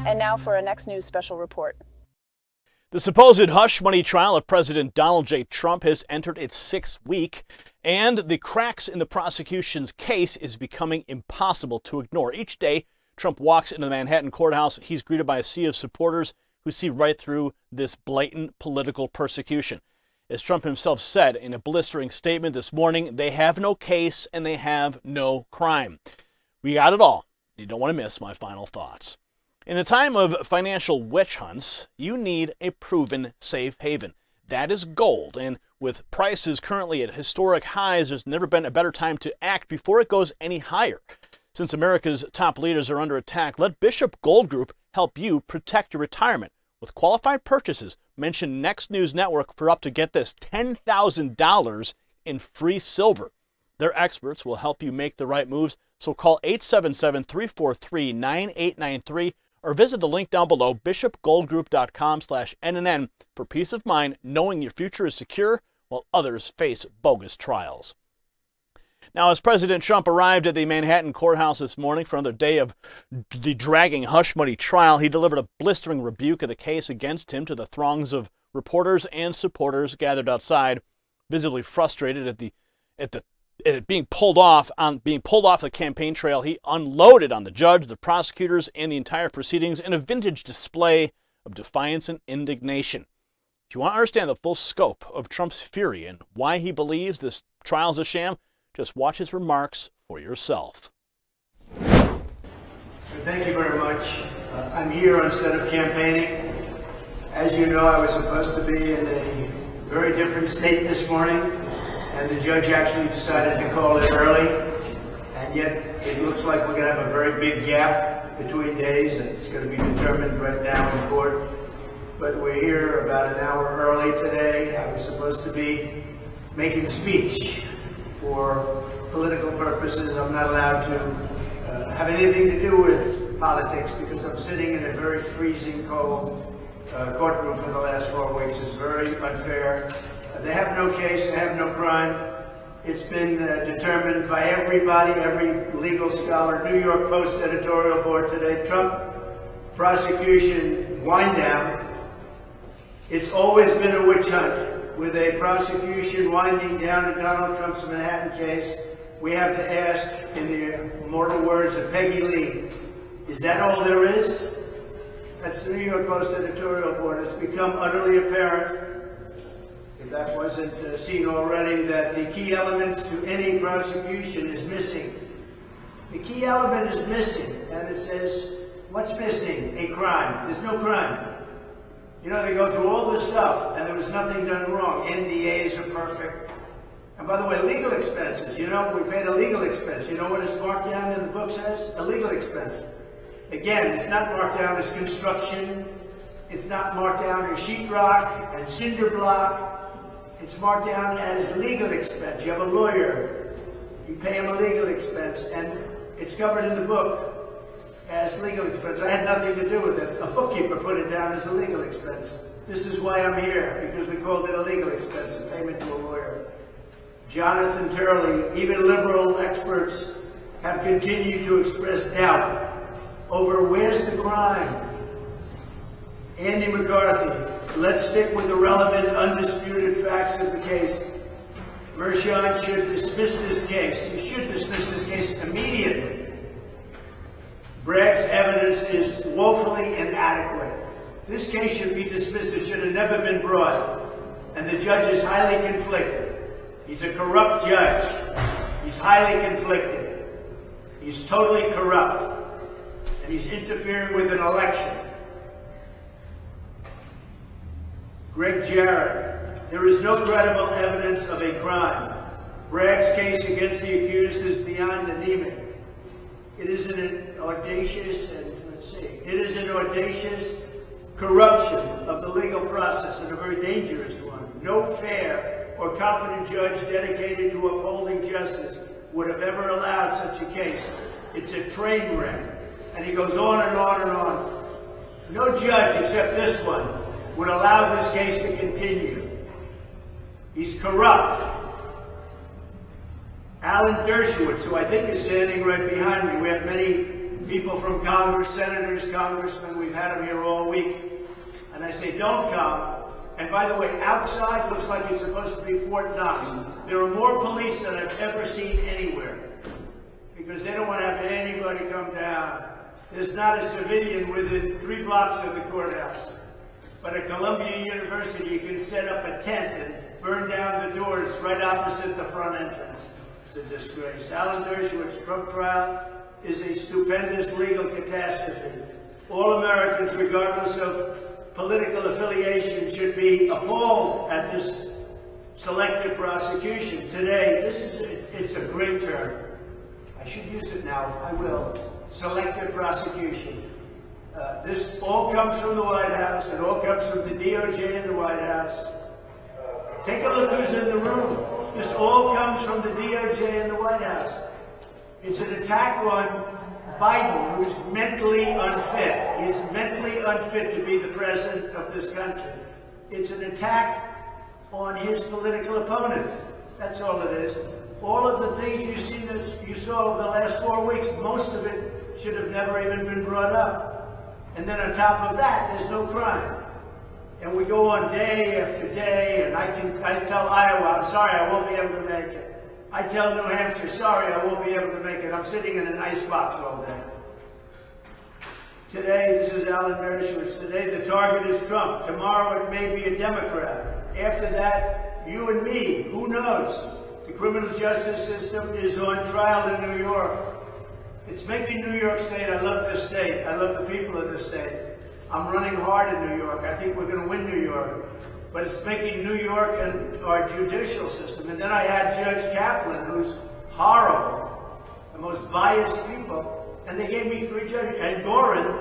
And now for a Next News special report. The supposed hush money trial of President Donald J. Trump has entered its sixth week, and the cracks in the prosecution's case is becoming impossible to ignore. Each day, Trump walks into the Manhattan courthouse. He's greeted by a sea of supporters who see right through this blatant political persecution. As Trump himself said in a blistering statement this morning, they have no case and they have no crime. We got it all. You don't want to miss my final thoughts. In a time of financial witch hunts, you need a proven safe haven. That is gold, and with prices currently at historic highs, there's never been a better time to act before it goes any higher. Since America's top leaders are under attack, let Bishop Gold Group help you protect your retirement. With qualified purchases, mention Next News Network for up to, get this, $10,000 in free silver. Their experts will help you make the right moves, so call 877-343-9893 or visit the link down below, bishopgoldgroup.com/NNN, for peace of mind knowing your future is secure while others face bogus trials. Now, as President Trump arrived at the Manhattan courthouse this morning for another day of the dragging hush money trial, he delivered a blistering rebuke of the case against him to the throngs of reporters and supporters gathered outside, visibly frustrated at it being pulled off the campaign trail. He unloaded on the judge, the prosecutors, and the entire proceedings in a vintage display of defiance and indignation. If you want to understand the full scope of Trump's fury and why he believes this trial is a sham, just watch his remarks for yourself. Thank you very much. I'm here instead of campaigning. As you know, I was supposed to be in a very different state this morning, and the judge actually decided to call it early, and yet it looks like we're going to have a very big gap between days, and it's going to be determined right now in court. But we're here about an hour early today. I was supposed to be making a speech for political purposes. I'm not allowed to have anything to do with politics because I'm sitting in a very freezing cold courtroom for the last 4 weeks. It's very unfair. They have no case, they have no crime. It's been determined by everybody, every legal scholar. New York Post editorial board today, Trump prosecution wind down. It's always been a witch hunt. With a prosecution winding down in Donald Trump's Manhattan case, we have to ask, in the immortal words of Peggy Lee, is that all there is? That's the New York Post editorial board. It's become utterly apparent, if that wasn't seen already, that the key elements to any prosecution is missing. The key element is missing, and it says, what's missing? A crime. There's no crime. You know, they go through all this stuff, and there was nothing done wrong. NDAs are perfect. And by the way, legal expenses. You know, we paid a legal expense. You know what it's marked down in the book says? A legal expense. Again, it's not marked down as construction. It's not marked down as sheetrock and cinder block. It's marked down as legal expense. You have a lawyer. You pay him a legal expense, and it's covered in the book as legal expense. I had nothing to do with it. A bookkeeper put it down as a legal expense. This is why I'm here, because we called it a legal expense, a payment to a lawyer. Jonathan Turley, even liberal experts have continued to express doubt over where's the crime. Andy McCarthy, let's stick with the relevant, undisputed facts of the case. Mershon should dismiss this case. He should dismiss this case immediately. Bragg's evidence is woefully inadequate. This case should be dismissed. It should have never been brought. And the judge is highly conflicted. He's a corrupt judge. He's highly conflicted. He's totally corrupt. And he's interfering with an election. Greg Jarrett, there is no credible evidence of a crime. Bragg's case against the accused is beyond anemic. It is an audacious, corruption of the legal process, and a very dangerous one. No fair or competent judge dedicated to upholding justice would have ever allowed such a case. It's a train wreck. And he goes on and on and on. No judge except this one would allow this case to continue. He's corrupt. Alan Dershowitz, who I think is standing right behind me. We have many people from Congress, senators, congressmen. We've had them here all week. And I say, don't come. And by the way, outside looks like it's supposed to be Fort Knox. There are more police than I've ever seen anywhere, because they don't want to have anybody come down. There's not a civilian within 3 blocks of the courthouse. But at Columbia University, you can set up a tent and burn down the doors right opposite the front entrance. It's a disgrace. Alan Dershowitz's Trump trial is a stupendous legal catastrophe. All Americans, regardless of political affiliation, should be appalled at this selective prosecution. Today, it's a great term. I should use it now. I will. Selective prosecution. This all comes from the White House. It all comes from the DOJ in the White House. Take a look who's in the room. This all comes from the DOJ in the White House. It's an attack on Biden, who's mentally unfit. He's mentally unfit to be the president of this country. It's an attack on his political opponent. That's all it is. All of the things you saw over the last 4 weeks, most of it should have never even been brought up. And then on top of that, there's no crime. And we go on day after day, and I tell Iowa, I'm sorry, I won't be able to make it. I tell New Hampshire, sorry, I won't be able to make it. I'm sitting in an icebox all day. Today, this is Alan Dershowitz. Today, the target is Trump. Tomorrow, it may be a Democrat. After that, you and me, who knows? The criminal justice system is on trial in New York. It's making New York State. I love this state. I love the people of this state. I'm running hard in New York. I think we're going to win New York. But it's making New York and our judicial system. And then I had Judge Kaplan, who's horrible, the most biased people. And they gave me 3 judges. And Gorin,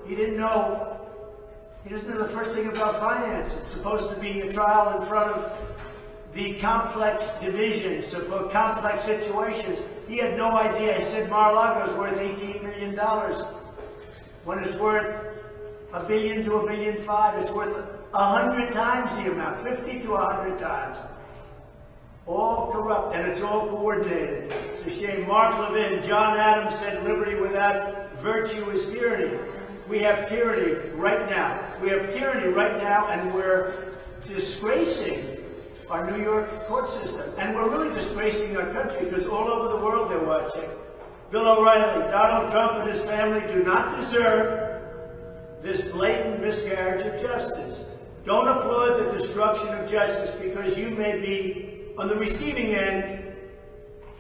he doesn't know the first thing about finance. It's supposed to be a trial in front of the complex divisions of complex situations. He had no idea. He said Mar-a-Lago's worth $18 million. When it's worth $1 billion to $1.5 billion, it's worth 100 times the amount, 50 to 100 times. All corrupt, and it's all coordinated. It's a shame. Mark Levin, John Adams said liberty without virtue is tyranny. We have tyranny right now. We have tyranny right now, and we're disgracing our New York court system. And we're really disgracing our country, because all over the world they're watching. Bill O'Reilly, Donald Trump and his family do not deserve this blatant miscarriage of justice. Don't applaud the destruction of justice, because you may be on the receiving end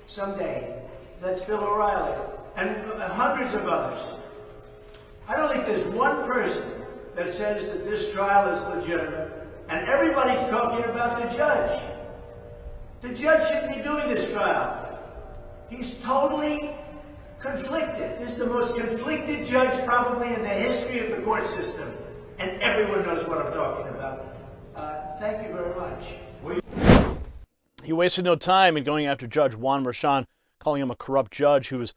someday. That's Bill O'Reilly and hundreds of others. I don't think there's one person that says that this trial is legitimate, and everybody's talking about the judge. The judge shouldn't be doing this trial. He's totally conflicted. This is the most conflicted judge probably in the history of the court system. And everyone knows what I'm talking about. Thank you very much. He wasted no time in going after Judge Juan Merchan, calling him a corrupt judge who was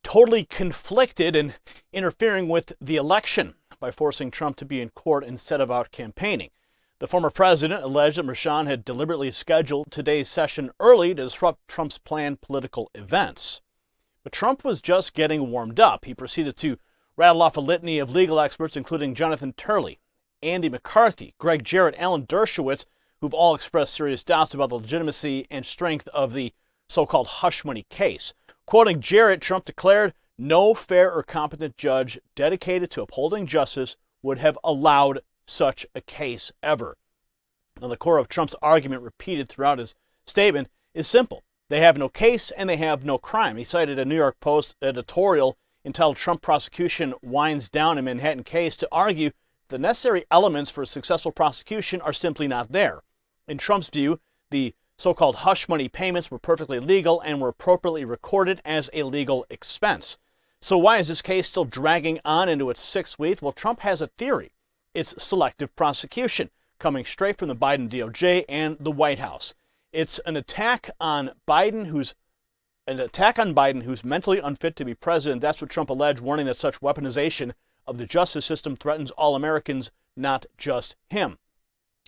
totally conflicted and interfering with the election by forcing Trump to be in court instead of out campaigning. The former president alleged that Merchan had deliberately scheduled today's session early to disrupt Trump's planned political events. But Trump was just getting warmed up. He proceeded to rattle off a litany of legal experts, including Jonathan Turley, Andy McCarthy, Greg Jarrett, Alan Dershowitz, who've all expressed serious doubts about the legitimacy and strength of the so-called hush money case. Quoting Jarrett, Trump declared, "No fair or competent judge dedicated to upholding justice would have allowed such a case ever." Now, the core of Trump's argument, repeated throughout his statement, is simple. They have no case and they have no crime. He cited a New York Post editorial entitled "Trump Prosecution Winds Down a Manhattan Case" to argue the necessary elements for a successful prosecution are simply not there. In Trump's view, the so-called hush money payments were perfectly legal and were appropriately recorded as a legal expense. So why is this case still dragging on into its 6th week? Well, Trump has a theory. It's selective prosecution, coming straight from the Biden DOJ and the White House. It's an attack on Biden who's mentally unfit to be president. That's what Trump alleged, warning that such weaponization of the justice system threatens all Americans, not just him.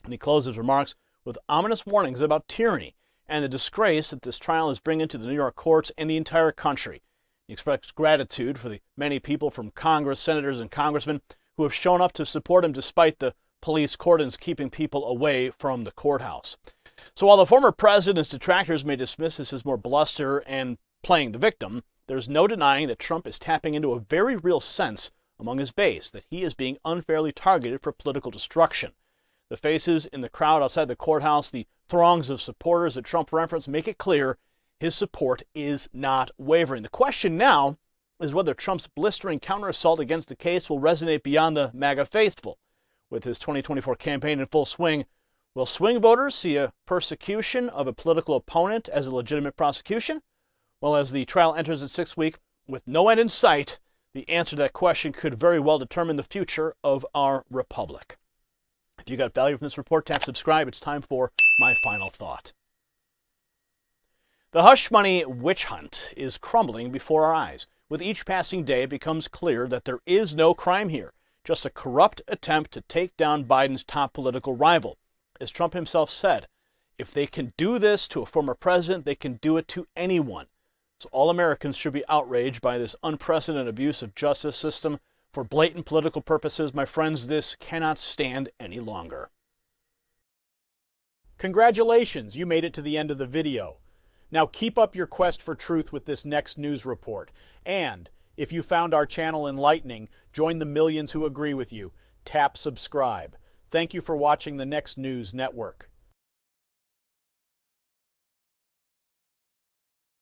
And he closed his remarks with ominous warnings about tyranny and the disgrace that this trial is bringing to the New York courts and the entire country. He expressed gratitude for the many people from Congress, senators, and congressmen who have shown up to support him despite the police cordons keeping people away from the courthouse. So while the former president's detractors may dismiss this as more bluster and playing the victim, there's no denying that Trump is tapping into a very real sense among his base that he is being unfairly targeted for political destruction. The faces in the crowd outside the courthouse, the throngs of supporters that Trump referenced, make it clear his support is not wavering. The question now is whether Trump's blistering counterassault against the case will resonate beyond the MAGA faithful. With his 2024 campaign in full swing, will swing voters see a persecution of a political opponent as a legitimate prosecution? Well, as the trial enters its sixth week with no end in sight, the answer to that question could very well determine the future of our republic. If you got value from this report, tap subscribe. It's time for my final thought. The hush money witch hunt is crumbling before our eyes. With each passing day, it becomes clear that there is no crime here, just a corrupt attempt to take down Biden's top political rival. As Trump himself said, if they can do this to a former president, they can do it to anyone. So all Americans should be outraged by this unprecedented abuse of justice system for blatant political purposes. My friends, this cannot stand any longer. Congratulations, you made it to the end of the video. Now keep up your quest for truth with this next news report. And if you found our channel enlightening, join the millions who agree with you. Tap subscribe. Thank you for watching the Next News Network.